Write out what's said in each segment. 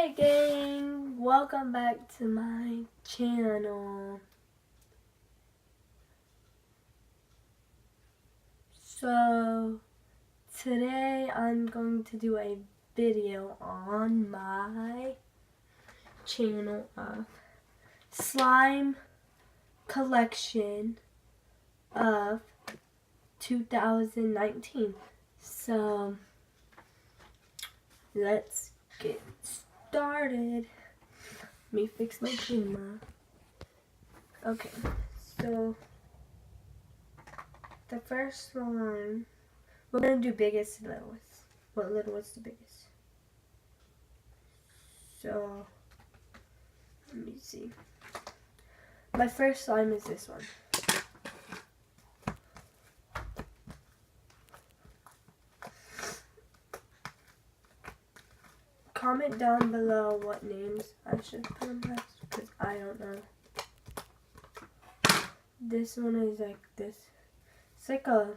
Hey gang, welcome back to my channel. So today I'm going to do a video on my channel of slime collection of 2019. So let's get started. Let me fix my camera. Okay, so the first one, we're gonna do biggest to littlest. What littlest to biggest? So let me see. My first slime is this one. Comment down below what names I should put on this, because I don't know. This one is like this. It's like a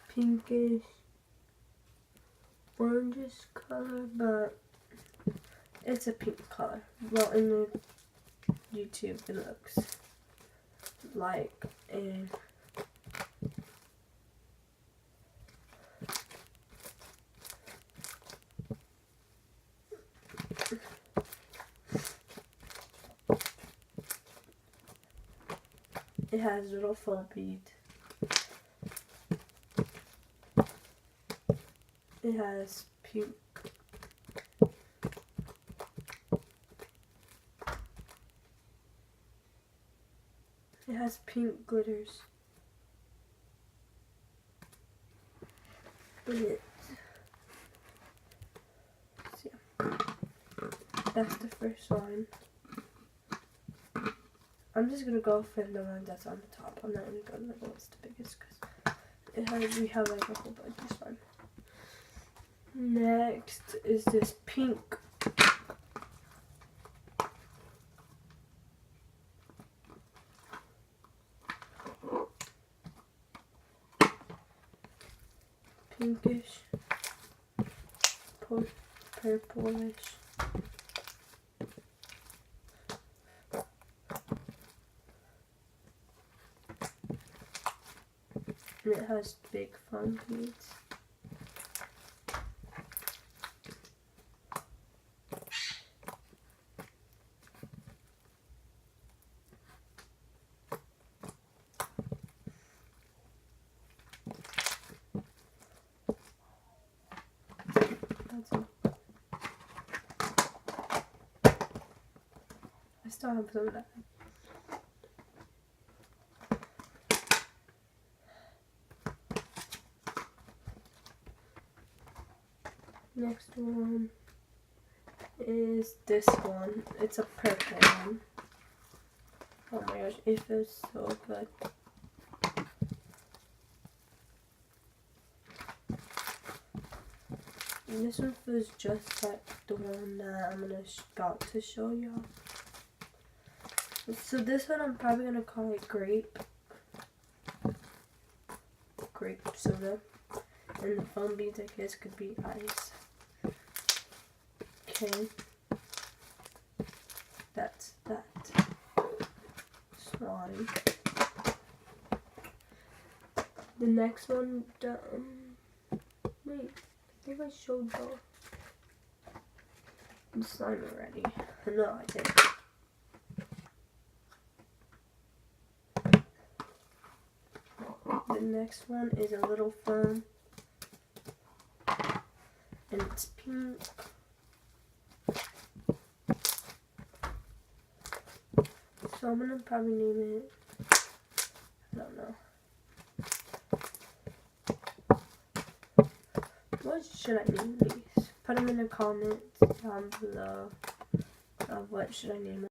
pinkish, orangish color, but it's a pink color. Well, in the YouTube it looks like a it has little foam beads. It has pink. It has pink glitters in it. So yeah, that's the first one. I'm just gonna go for the one that's on the top. I'm not gonna go to the lowest to biggest because we have like a whole bunch of slime. Next is this pink. Pinkish, purplish. And it has big foam beads. That's it. I still have some of that. Next one is this one. It's a purple one. Oh my gosh, it feels so good. And this one feels just like the one that I'm about to show y'all. So this one I'm probably gonna call it grape soda. And the foam beads I guess could be ice. Okay. That's that slime. The next one, wait, I think I showed the slime already. No, I didn't. The next one is a little foam, and it's pink. So I'm gonna probably name it, I don't know. What should I name these? Put them in the comments down below. What should I name it?